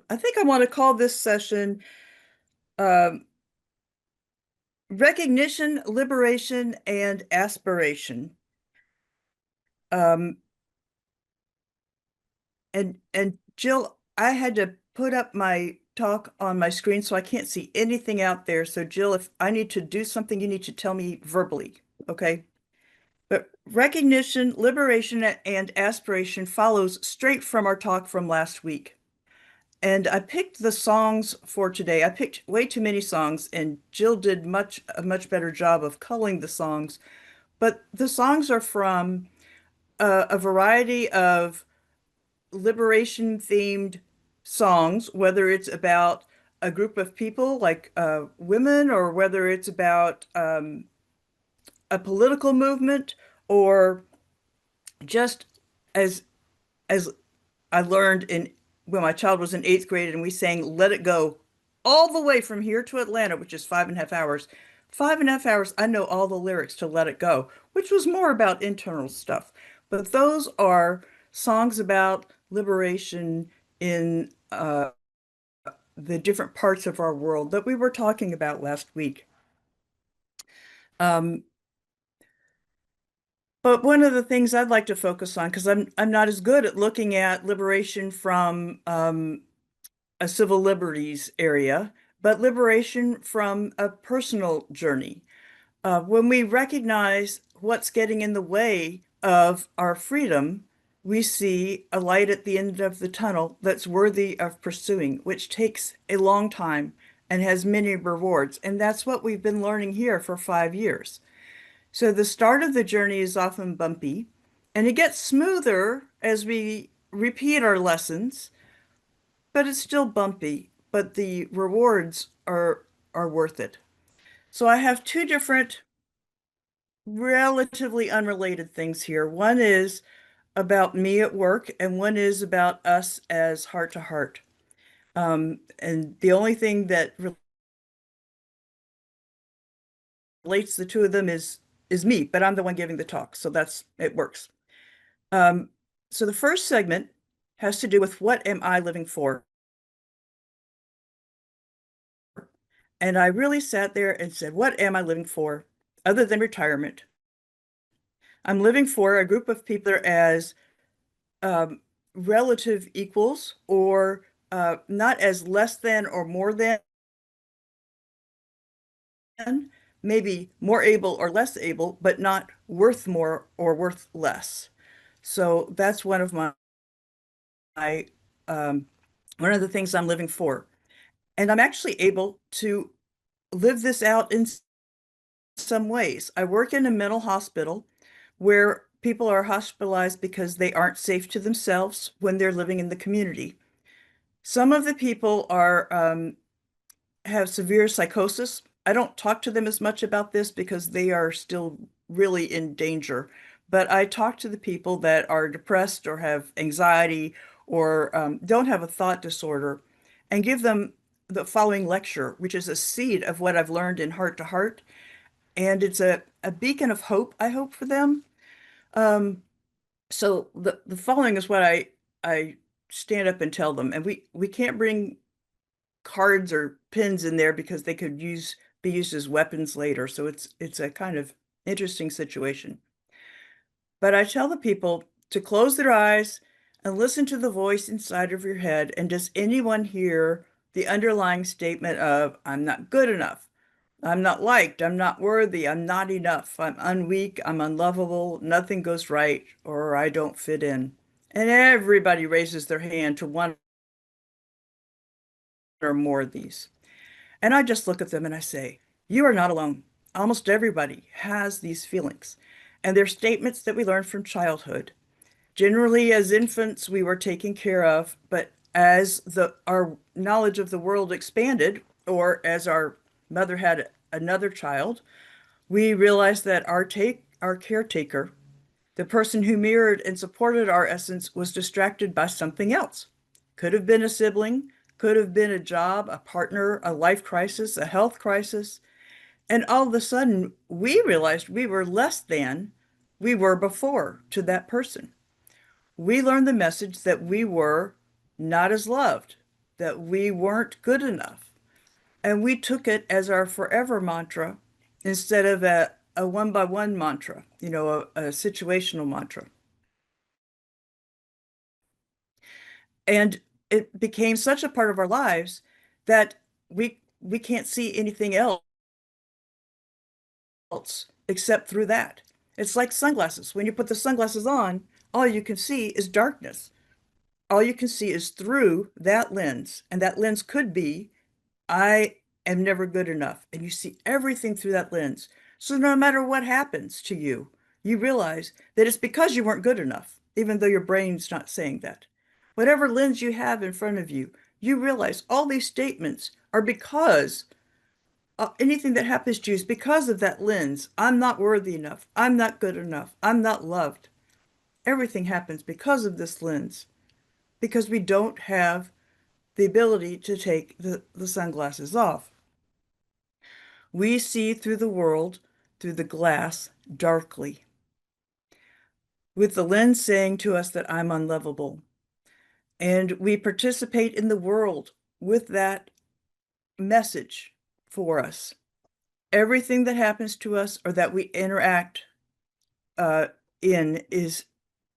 I think I want to call this session um, Recognition, Liberation, and Aspiration. Um, and Jill, I had to put up my talk on my screen so I can't see anything out there. So Jill, if I need to do something, you need to tell me verbally, okay? But recognition, liberation, and aspiration follows straight from our talk from last week. And I picked the songs for today. I picked way too many songs, and Jill did a much better job of culling the songs. But the songs are from a variety of liberation themed songs, whether it's about a group of people like women, or whether it's about a political movement, or just as as I learned in when my child was in eighth grade and we sang Let It Go all the way from here to Atlanta, which is 5.5 hours. 5.5 hours, I know all the lyrics to Let It Go, which was more about internal stuff. But those are songs about liberation in the different parts of our world that we were talking about last week. Um, but one of the things I'd like to focus on, because I'm not as good at looking at liberation from a civil liberties area, but liberation from a personal journey. When we recognize what's getting in the way of our freedom, we see a light at the end of the tunnel that's worthy of pursuing, which takes a long time and has many rewards. And that's what we've been learning here for 5 years. So the start of the journey is often bumpy, and it gets smoother as we repeat our lessons, but it's still bumpy, but the rewards are worth it. So I have two different relatively unrelated things here. One is about me at work, and one is about us as heart to heart. And the only thing that relates the two of them is me, but I'm the one giving the talk, so that's it works. Um, so the first segment has to do with what am I living for? And I really sat there and said, what am I living for other than retirement? I'm living for a group of people as um, relative equals, or not as less than or more than, maybe more able or less able, but not worth more or worth less. So that's my um, one of the things I'm living for. And I'm actually able to live this out in some ways. I work in a mental hospital where people are hospitalized because they aren't safe to themselves when they're living in the community. Some of the people are have severe psychosis. I don't talk to them as much about this because they are still really in danger. But I talk to the people that are depressed or have anxiety or don't have a thought disorder, and give them the following lecture, which is a seed of what I've learned in Heart to Heart. And it's a beacon of hope, I hope, for them. Um, so the following is what I stand up and tell them. And we can't bring cards or pins in there because they could be used as weapons later. So it's a kind of interesting situation. But I tell the people to close their eyes and listen to the voice inside of your head. And does anyone hear the underlying statement of, I'm not good enough, I'm not liked, I'm not worthy, I'm not enough, I'm unweak, I'm unlovable, nothing goes right, or I don't fit in? And everybody raises their hand to one or more of these. And I just look at them and I say, you are not alone. Almost everybody has these feelings. And they're statements that we learn from childhood. Generally, as infants, we were taken care of, but as our knowledge of the world expanded, or as our mother had another child, we realized that our caretaker, the person who mirrored and supported our essence, was distracted by something else. Could have been a sibling, could have been a job, a partner, a life crisis, a health crisis. And all of a sudden, we realized we were less than we were before to that person. We learned the message that we were not as loved, that we weren't good enough. And we took it as our forever mantra instead of a one by one mantra, a situational mantra. And it became such a part of our lives that we can't see anything else except through that. It's like sunglasses. When you put the sunglasses on, all you can see is darkness. All you can see is through that lens. And that lens could be, I am never good enough. And you see everything through that lens. So no matter what happens to you, you realize that it's because you weren't good enough, even though your brain's not saying that. Whatever lens you have in front of you, you realize all these statements are because anything that happens to you is because of that lens. I'm not worthy enough. I'm not good enough. I'm not loved. Everything happens because of this lens, because we don't have the ability to take the sunglasses off. We see through the world through the glass darkly, with the lens saying to us that I'm unlovable. And we participate in the world with that message for us. Everything that happens to us or that we interact uh, in is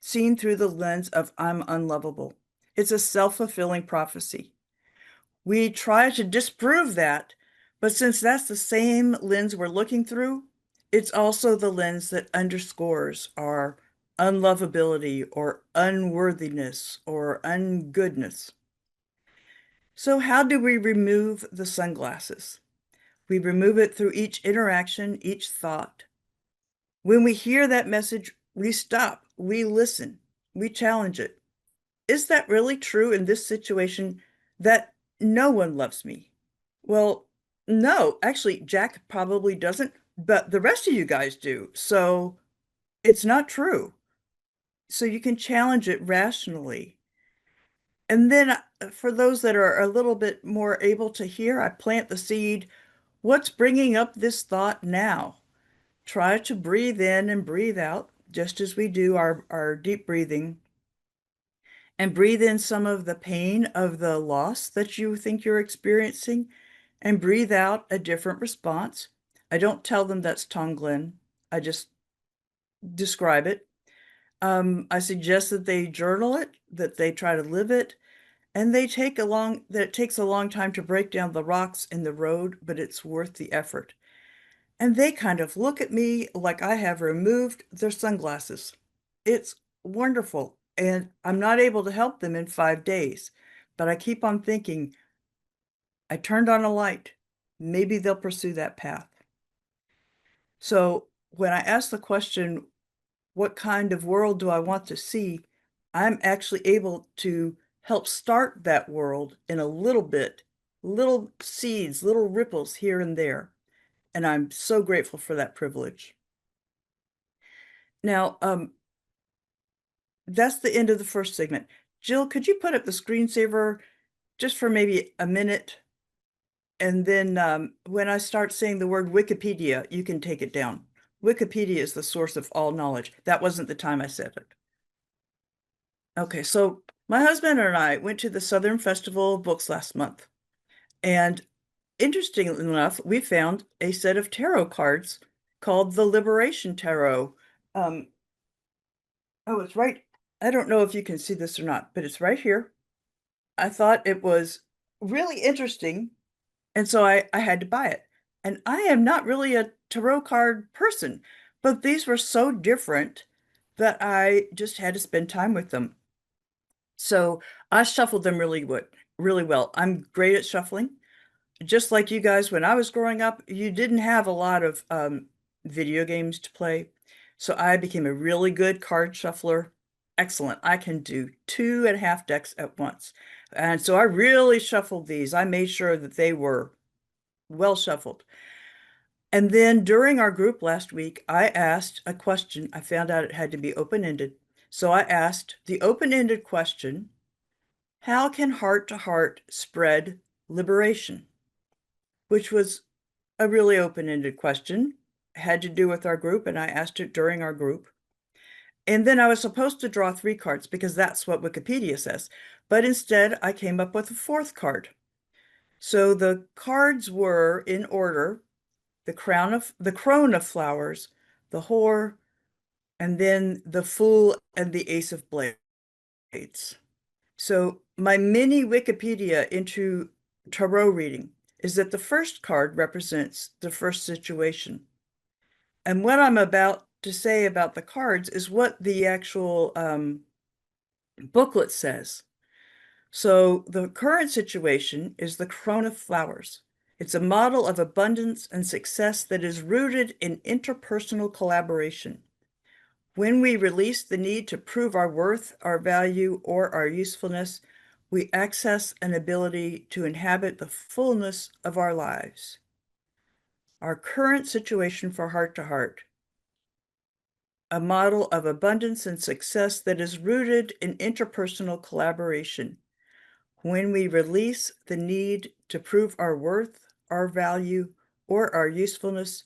seen through the lens of I'm unlovable. It's a self-fulfilling prophecy. We try to disprove that, but since that's the same lens we're looking through, it's also the lens that underscores our unlovability or unworthiness or ungoodness. So how do we remove the sunglasses? We remove it through each interaction, each thought. When we hear that message, we stop, we listen, we challenge it. Is that really true in this situation that no one loves me? Well, no, actually, Jack probably doesn't, but the rest of you guys do. So it's not true. So you can challenge it rationally. And then for those that are a little bit more able to hear, I plant the seed. What's bringing up this thought now? Try to breathe in and breathe out, just as we do our deep breathing, and breathe in some of the pain of the loss that you think you're experiencing, and breathe out a different response. I don't tell them that's Tonglen. I just describe it. I suggest that they journal it, that they try to live it, and that it takes a long time to break down the rocks in the road, but it's worth the effort. And they kind of look at me like I have removed their sunglasses. It's wonderful. And I'm not able to help them in 5 days, but I keep on thinking, I turned on a light. Maybe they'll pursue that path. So when I ask the question, what kind of world do I want to see? I'm actually able to help start that world in a little bit, little seeds, little ripples here and there. And I'm so grateful for that privilege. Now, that's the end of the first segment. Jill, could you put up the screensaver just for maybe a minute? And then when I start saying the word Wikipedia, you can take it down. Wikipedia is the source of all knowledge. That wasn't the time I said it. Okay, so my husband and I went to the Southern Festival of Books last month. And interestingly enough, we found a set of tarot cards called the Liberation Tarot. Um, oh, it's right. I don't know if you can see this or not, but it's right here. I thought it was really interesting, and so I had to buy it. And I am not really a tarot card person, but these were so different that I just had to spend time with them. So I shuffled them really well. I'm great at shuffling. Just like you guys, when I was growing up, you didn't have a lot of video games to play. So I became a really good card shuffler. Excellent. I can do 2.5 decks at once. And so I really shuffled these. I made sure that they were well shuffled. And then during our group last week, I asked a question. I found out it had to be open-ended. So I asked the open-ended question, how can heart to heart spread liberation? Which was a really open-ended question, had to do with our group, and I asked it during our group. And then I was supposed to draw 3 cards because that's what Wikipedia says. But instead, I came up with a 4th card. So the cards were in order: the crone of flowers, the whore, and then the fool and the ace of blades. So my mini Wikipedia into tarot reading is that the first card represents the first situation. And what I'm about to say about the cards is what the actual booklet says. So the current situation is the Crone of Flowers. It's a model of abundance and success that is rooted in interpersonal collaboration. When we release the need to prove our worth, our value, or our usefulness, we access an ability to inhabit the fullness of our lives. Our current situation for Heart to Heart: a model of abundance and success that is rooted in interpersonal collaboration. When we release the need to prove our worth, our value, or our usefulness,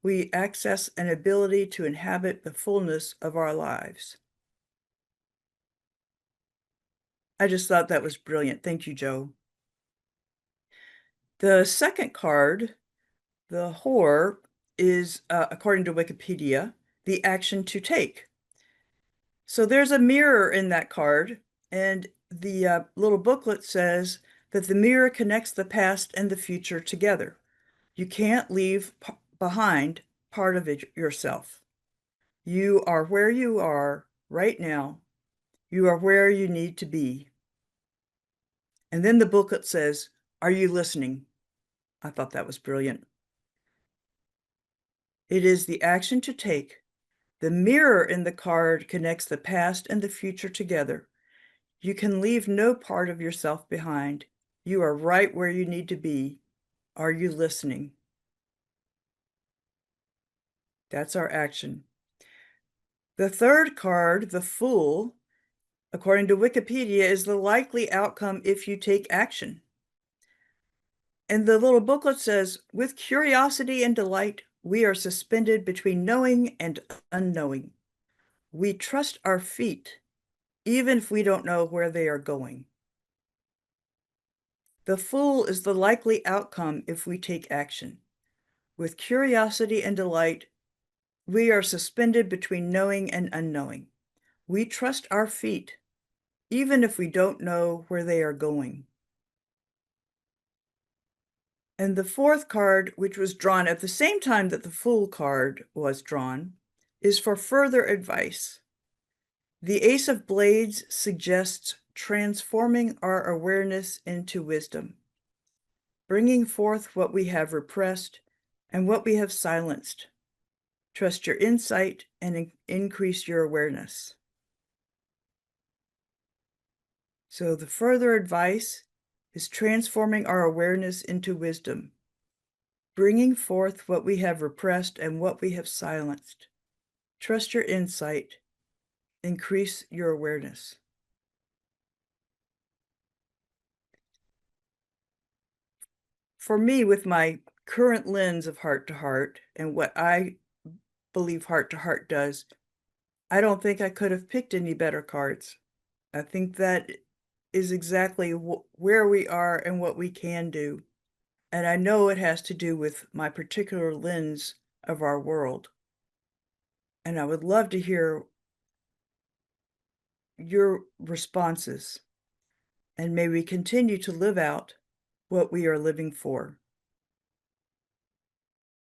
we access an ability to inhabit the fullness of our lives. I just thought that was brilliant. Thank you, Joe. The second card, the whore, is, according to Wikipedia, the action to take. So there's a mirror in that card, and the little booklet says that the mirror connects the past and the future together. You can't leave behind part of it yourself. You are where you are right now. You are where you need to be. And then the booklet says, "Are you listening?" I thought that was brilliant. It is the action to take. The mirror in the card connects the past and the future together. You can leave no part of yourself behind. You are right where you need to be. Are you listening? That's our action. The third card, the Fool, according to Wikipedia, is the likely outcome if you take action. And the little booklet says, with curiosity and delight, we are suspended between knowing and unknowing. We trust our feet, even if we don't know where they are going. The Fool is the likely outcome if we take action. With curiosity and delight, we are suspended between knowing and unknowing. We trust our feet, even if we don't know where they are going. And the 4th card, which was drawn at the same time that the Fool card was drawn, is for further advice. The Ace of Blades suggests transforming our awareness into wisdom, bringing forth what we have repressed and what we have silenced. Trust your insight and increase your awareness. So the further advice is transforming our awareness into wisdom, bringing forth what we have repressed and what we have silenced. Trust your insight, increase your awareness. For me, with my current lens of Heart to Heart and what I believe Heart to Heart does, I don't think I could have picked any better cards. I think that is exactly where we are and what we can do. And I know it has to do with my particular lens of our world. And I would love to hear your responses, and may we continue to live out what we are living for.